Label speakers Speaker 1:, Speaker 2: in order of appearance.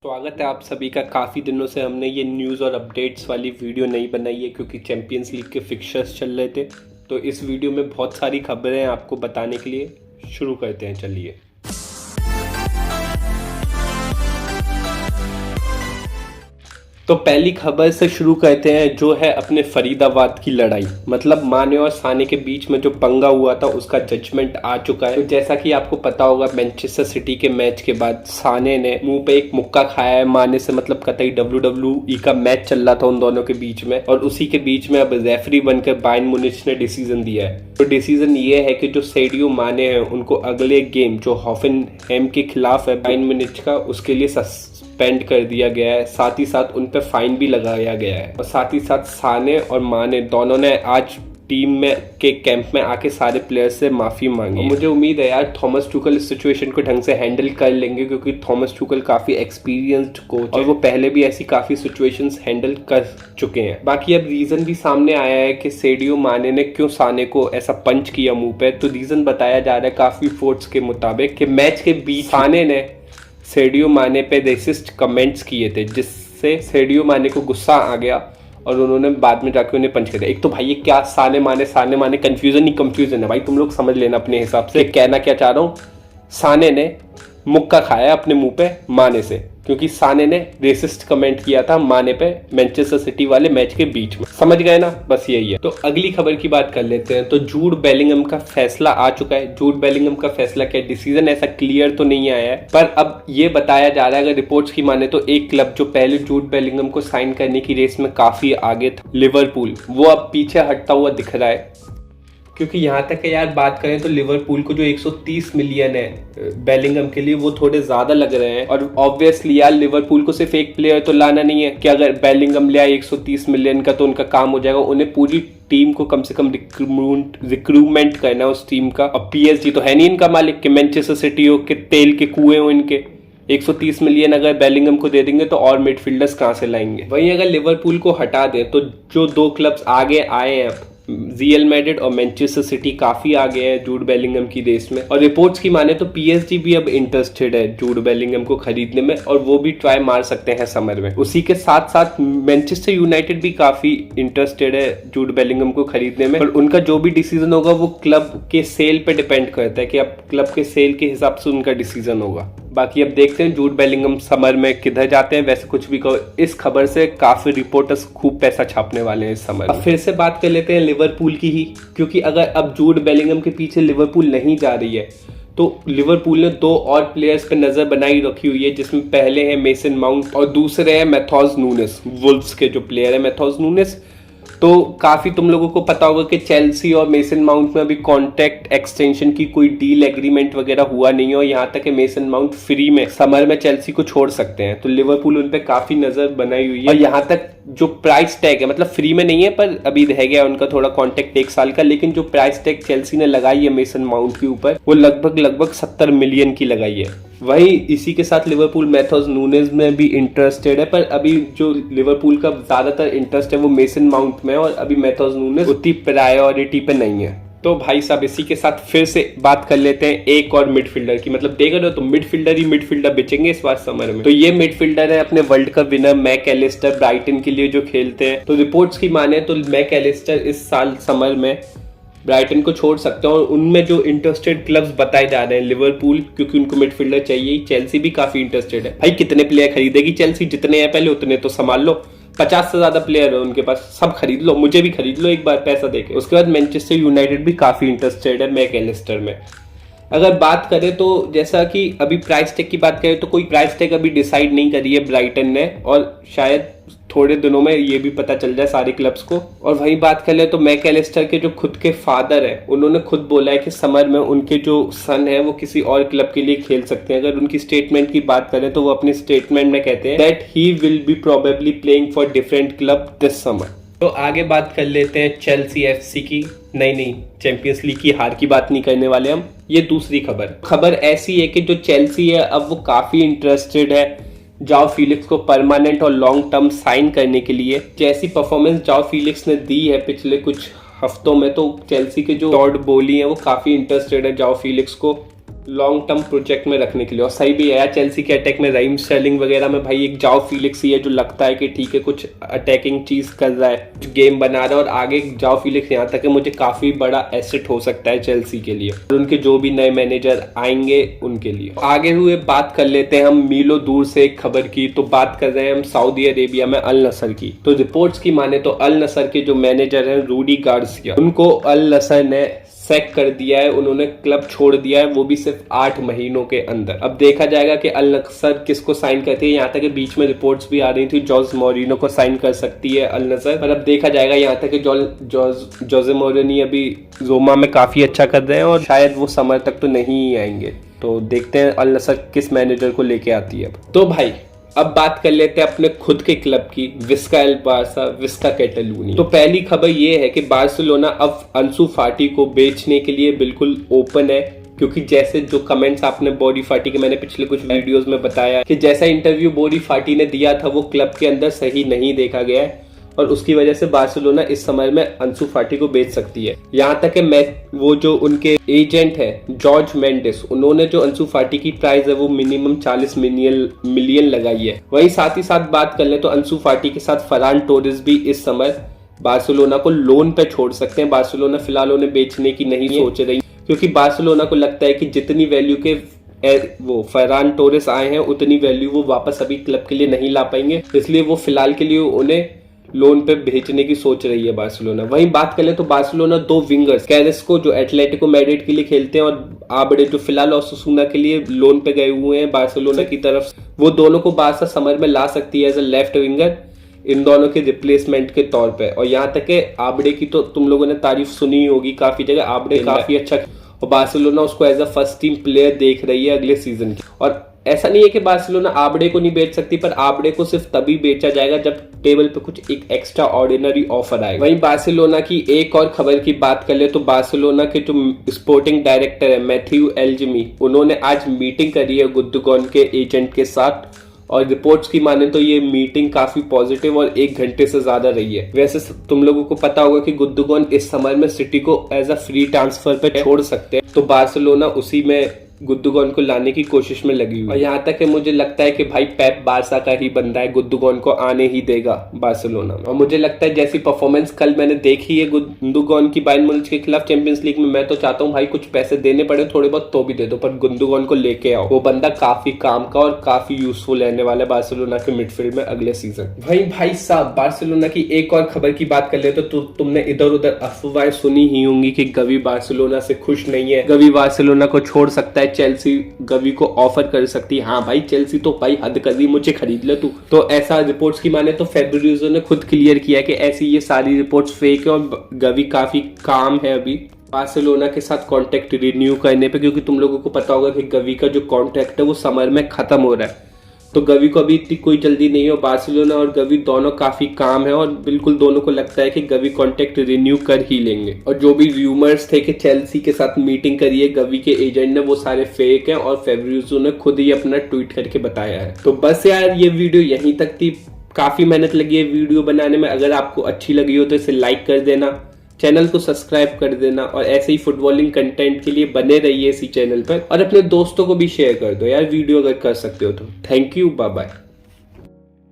Speaker 1: स्वागत है आप सभी का। काफ़ी दिनों से हमने ये न्यूज़ और अपडेट्स वाली वीडियो नहीं बनाई है क्योंकि चैंपियंस लीग के फिक्चर्स चल रहे थे। तो इस वीडियो में बहुत सारी खबरें आपको बताने के लिए शुरू करते हैं। चलिए, तो पहली खबर से शुरू करते हैं जो है अपने फरीदाबाद की लड़ाई। मतलब माने और साने के बीच में जो पंगा हुआ था उसका जजमेंट आ चुका है। तो जैसा कि आपको पता होगा, मैनचेस्टर सिटी के मैच के बाद साने ने मुंह पे एक मुक्का खाया है माने से। मतलब कतई WWE का मैच चल रहा था उन दोनों के बीच में, और उसी के बीच में अब रेफरी बनकर बायर्न म्यूनिख ने डिसीजन दिया है। तो डिसीजन ये है कि जो सेडियो माने हैं उनको अगले गेम जो हॉफनहेम के खिलाफ है बायर्न म्यूनिख का, उसके लिए सस्पेंड कर दिया गया है। साथ ही साथ उन पे फाइन भी लगाया गया है। और साथ ही साथ साने और माने दोनों ने आज टीम में के कैंप में आके सारे प्लेयर्स से माफी मांगी। मुझे उम्मीद है यार थॉमस टुकल इस सिचुएशन को ढंग से हैंडल कर लेंगे, क्योंकि थॉमस टुकल काफी एक्सपीरियंस्ड कोच और वो पहले भी ऐसी काफी सिचुएशंस हैंडल कर चुके हैं। बाकी अब रीजन भी सामने आया है कि सेडियो माने ने क्यों साने को ऐसा पंच किया मुंह पे। तो रीजन बताया जा रहा है काफी रिपोर्ट्स के मुताबिक कि मैच के बीच साने ने सेडियो माने पे रेसिस्ट कमेंट्स किए थे, जिससे सेडियो माने को गुस्सा आ गया और उन्होंने बाद में जाके उन्हें पंच कर दिया। एक तो भाई ये क्या साने माने कंफ्यूजन ही कंफ्यूजन है भाई, तुम लोग समझ लेना अपने हिसाब से। कहना क्या चाह रहा हूँ, साने ने मुक्का खाया अपने मुंह पे माने से, क्योंकि साने ने रेसिस्ट कमेंट किया था माने पे मैनचेस्टर सिटी वाले मैच के बीच में। समझ गए ना, बस यही है। तो अगली खबर की बात कर लेते हैं। तो जूड बेलिंगम का फैसला आ चुका है। जूड बेलिंगम का फैसला क्या, डिसीजन ऐसा क्लियर तो नहीं आया है, पर अब ये बताया जा रहा है, अगर रिपोर्ट्स की माने तो एक क्लब जो पहले जूड बेलिंगम को साइन करने की रेस में काफी आगे था, लिवरपूल, वो अब पीछे हटता हुआ दिख रहा है। क्योंकि यहाँ तक यार बात करें तो लिवरपूल को जो 130 मिलियन है बेलिंगम के लिए वो थोड़े ज्यादा लग रहे हैं। और ऑब्वियसली यार लिवरपूल को सिर्फ एक प्लेयर तो लाना नहीं है कि अगर बेलिंगम ले आए 130 मिलियन का तो उनका काम हो जाएगा। उन्हें पूरी टीम को कम से कम रिक्रूटमेंट करना है उस टीम का। और PSG तो है नहीं इनका मालिक कि मैनचेस्टर सिटी हो के तेल के कुएं हो इनके। 130 मिलियन अगर बेलिंगम को दे देंगे तो और मिडफील्डर्स कहाँ से लाएंगे। वहीं अगर लिवरपूल को हटा दें तो जो दो क्लब्स आगे आए हैं, रियल मैड्रिड और मैनचेस्टर सिटी, काफी आगे है जूड बेलिंगम की रेस में। और रिपोर्ट्स की माने तो PSG भी अब इंटरेस्टेड है जूड बेलिंगम को खरीदने में, और वो भी ट्राई मार सकते हैं समर में। उसी के साथ साथ मैनचेस्टर यूनाइटेड भी काफी इंटरेस्टेड है जूड बेलिंगम को खरीदने में। पर उनका जो भी डिसीजन होगा वो क्लब के सेल पे डिपेंड करता है कि अब क्लब के सेल के हिसाब से उनका डिसीजन होगा। बाकी अब देखते हैं जूड बेलिंगम समर में किधर जाते हैं। वैसे कुछ भी कहो, इस खबर से काफी रिपोर्टर्स खूब पैसा छापने वाले हैं इस समर। अब फिर से बात कर लेते हैं लिवरपूल की ही, क्योंकि अगर अब जूड बेलिंगम के पीछे लिवरपूल नहीं जा रही है तो लिवरपूल ने दो और प्लेयर्स पे नजर बनाई रखी हुई है, जिसमें पहले है मेसन माउंट और दूसरे है मैथॉस नूनेस, वुल्व्स के जो प्लेयर है मैथॉस नूनेस। तो काफी तुम लोगों को पता होगा कि चेल्सी और मेसन माउंट में अभी कॉन्ट्रैक्ट एक्सटेंशन की कोई डील एग्रीमेंट वगैरह हुआ नहीं हो। यहाँ तक कि मेसन माउंट फ्री में समर में चेल्सी को छोड़ सकते हैं। तो लिवरपूल उन पे काफी नजर बनाई हुई है। और यहाँ तक जो प्राइस टैग है, मतलब फ्री में नहीं है पर अभी रह गया उनका थोड़ा कॉन्ट्रैक्ट 1 साल का, लेकिन जो प्राइस टैग चेल्सी ने लगाई है मेसन माउंट के ऊपर वो लगभग 70 मिलियन की लगाई है। वहीं इसी के साथ लिवरपूल मैथॉस नूनेस में भी इंटरेस्टेड है, पर अभी जो लिवरपूल का ज्यादातर इंटरेस्ट है वो मेसन माउंट में, और अभी मैथॉस नूनेस उतनी प्रायोरिटी पे नहीं है। तो भाई साहब इसी के साथ फिर से बात कर लेते हैं एक और मिडफील्डर की। मतलब देख रहे हो तो मिडफील्डर बेचेंगे इस बार समर में। तो ये मिडफील्डर है अपने world cup winner Mac Allister, Brighton के लिए जो खेलते हैं। तो रिपोर्ट्स की माने तो मैक एलिस्टर इस साल समर में ब्राइटन को छोड़ सकते हैं। और उनमें जो इंटरेस्टेड क्लब्स बताए जा रहे हैं, लिवरपूल क्योंकि उनको मिडफील्डर चाहिए, चेल्सी भी काफी इंटरेस्टेड है। भाई कितने प्लेयर खरीदेगी चेल्सी, जितने हैं पहले उतने तो संभाल लो। 50 से ज्यादा प्लेयर है उनके पास, सब खरीद लो, मुझे भी खरीद लो एक बार पैसा देके। उसके बाद मैनचेस्टर यूनाइटेड भी काफी इंटरेस्टेड है मैक एलिस्टर में। अगर बात करें तो जैसा कि अभी प्राइस टैग की बात करें तो कोई प्राइस टैग अभी डिसाइड नहीं करी है ब्राइटन ने, और शायद थोड़े दिनों में ये भी पता चल जाए सारे क्लब्स को। और वही बात कर ले तो मैक एलिस्टर के जो खुद के फादर है उन्होंने खुद बोला है कि समर में उनके जो सन है वो किसी और क्लब के लिए खेल सकते हैं। अगर उनकी स्टेटमेंट की बात करें तो वो अपनी स्टेटमेंट में कहते हैं that he will be probably playing for different club this summer. तो आगे बात कर लेते हैं चेल्सी FC की। नहीं, चैंपियंस लीग की हार की बात नहीं करने वाले हम। ये दूसरी खबर ऐसी है कि जो चेल्सी है अब वो काफी इंटरेस्टेड है जाओ फीलिक्स को परमानेंट और लॉन्ग टर्म साइन करने के लिए। जैसी परफॉर्मेंस जाओ फीलिक्स ने दी है पिछले कुछ हफ्तों में, तो चेल्सी के जो टॉड बोली है वो काफी इंटरेस्टेड है जाओ फीलिक्स को लॉन्ग टर्म प्रोजेक्ट में रखने के लिए। और सही भी है यार, चेल्सी के अटैक में राहीम स्टर्लिंग वगैरह में भाई एक जाओ फीलिक्स ही है जो लगता है कि ठीक है कुछ अटैकिंग चीज कर रहा है, कुछ गेम बना रहा है, और आगे जाओ फीलिक्स यहाँ तक है मुझे काफी बड़ा एसेट हो सकता है चेल्सी के लिए और उनके जो भी नए मैनेजर आएंगे उनके लिए। आगे हुए बात कर लेते हैं हम मीलों दूर से एक खबर की। तो बात कर रहे हैं हम सऊदी अरेबिया में अल नसर की। तो रिपोर्ट्स की माने तो अल नसर के जो मैनेजर हैं रूडी गार्सिया, उनको अल नसर ने सैक कर दिया है, उन्होंने क्लब छोड़ दिया है, वो भी सिर्फ 8 महीनों के अंदर। अब देखा जाएगा कि अल नसर किसको साइन करती है। यहाँ तक कि बीच में रिपोर्ट्स भी आ रही थी जोस मोरिनो को साइन कर सकती है अल नसर, पर अब देखा जाएगा। यहाँ तक कि जोसे मोरिनो अभी रोमा में काफी अच्छा कर रहे हैं और शायद वो समर तक तो नहीं आएंगे। तो देखते हैं अल नसर किस मैनेजर को लेके आती है। तो भाई अब बात कर लेते हैं अपने खुद के क्लब की, विस्का एल बारसा, विस्का कैटालूनिया। तो पहली खबर ये है कि बार्सिलोना अब अंसू फाटी को बेचने के लिए बिल्कुल ओपन है, क्योंकि जैसे जो कमेंट्स आपने बोरी फाटी के मैंने पिछले कुछ वीडियोस में बताया कि जैसा इंटरव्यू बोरी फाटी ने दिया था वो क्लब के अंदर सही नहीं देखा गया है और उसकी वजह से बार्सिलोना इस समय में अंसू फाटी को बेच सकती है। यहाँ तक कि वो जो उनके एजेंट है जॉर्ज मेंडिस, उन्होंने जो अंसू फाटी की प्राइस है वो मिनिमम 40 मिलियन लगाई है। वहीं साथ ही साथ बात कर ले तो अंसू फाटी के साथ फरान टोरेस भी इस समय बार्सिलोना को लोन पे छोड़ सकते हैं। बार्सिलोना फिलहाल उन्हें बेचने की नहीं सोच रही, क्योंकि बार्सिलोना को लगता है कि जितनी वैल्यू के वो फरान टोरेस आए हैं उतनी वैल्यू वो वापस अभी क्लब के लिए नहीं ला पाएंगे, इसलिए वो फिलहाल के लिए उन्हें लोन पे भेजने की सोच रही है बार्सिलोना। वहीं बात करें तो बार्सिलोना 2 विंगर्स कैरेस्को जो एटलेटिको मैड्रिड के लिए खेलते हैं और आबड़े जो फिलहाल ओसासुना के लिए लोन पे गए हुए हैं बार्सिलोना की तरफ, वो दोनों को बार्सा समर में ला सकती है एज अ लेफ्ट विंगर इन दोनों के रिप्लेसमेंट के तौर पे। और यहाँ तक कि आबड़े की तो तुम लोगों ने तारीफ सुनी होगी काफी जगह, आबड़े काफी अच्छा और बार्सिलोना उसको as a first team player देख रही है अगले सीजन की। और ऐसा नहीं है कि बार्सिलोना आबड़े को नहीं बेच सकती, पर आबड़े को सिर्फ तभी बेचा जाएगा जब टेबल पे कुछ एक एक्स्ट्रा ऑर्डिनरी ऑफर आएगा। वहीं बार्सिलोना की एक और खबर की बात कर ले तो बार्सिलोना के जो स्पोर्टिंग डायरेक्टर है मैथ्यू एल्जिमी, उन्होंने आज मीटिंग करी है गुंदोगन के एजेंट के साथ और रिपोर्ट्स की माने तो ये मीटिंग काफी पॉजिटिव और 1 घंटे से ज्यादा रही है। वैसे तुम लोगों को पता होगा कि गुंदोगन इस समय में सिटी को एज अ फ्री ट्रांसफर पे छोड़ सकते हैं, तो बार्सिलोना उसी में गुंदोगन को लाने की कोशिश में लगी हुई। और यहाँ तक कि मुझे लगता है कि भाई पेप बारसा का ही बंदा है, गुंदोगन को आने ही देगा बार्सिलोना में। और मुझे लगता है जैसी परफॉर्मेंस कल मैंने देखी है गुंदोगन की बायर्न म्यूनिच के खिलाफ चैंपियंस लीग में, मैं तो चाहता हूँ भाई कुछ पैसे देने पड़े थोड़े बहुत तो भी दे दो, पर गुंदोगन को लेके आओ। वो बंदा काफी काम का और काफी यूजफुल रहने वाला है बार्सिलोना के मिडफील्ड में अगले सीजन। भाई साहब बार्सिलोना की एक और खबर की बात कर ले तो तुमने इधर उधर अफवाहें सुनी ही होंगी कि गवी बार्सिलोना से खुश नहीं है, गवी बार्सिलोना को छोड़ सकता है, चेल्सी गवी को ऑफर कर सकती है। हाँ भाई चेल्सी तो भाई हद कर दी, मुझे खरीद ले तू। तो ऐसा रिपोर्ट्स की माने तो फेब्रिज़ो ने खुद क्लियर किया कि ऐसी ये सारी रिपोर्ट्स फेक है और गवी काफी काम है अभी बार्सिलोना के साथ कॉन्ट्रैक्ट रिन्यू करने पे, क्योंकि तुम लोगों को पता होगा कि गवी का जो कॉन्ट्रैक्ट है वो समर में खत्म हो रहा है, तो गवी को अभी इतनी कोई जल्दी नहीं है। बार्सिलोना और गवी दोनों काफी काम है और बिल्कुल दोनों को लगता है कि गवी कॉन्ट्रैक्ट रिन्यू कर ही लेंगे। और जो भी रूमर्स थे कि चेल्सी के साथ मीटिंग करी है गवी के एजेंट ने, वो सारे फेक हैं और फेब्रिज़ो ने खुद ही अपना ट्वीट करके बताया है। तो बस यार ये वीडियो यहीं तक थी, काफी मेहनत लगी है वीडियो बनाने में। अगर आपको अच्छी लगी हो तो इसे लाइक कर देना, चैनल को सब्सक्राइब कर देना और ऐसे ही फुटबॉलिंग कंटेंट के लिए बने रहिए इसी चैनल पर और अपने दोस्तों को भी शेयर कर दो यार वीडियो अगर कर सकते हो तो। Thank you, bye bye.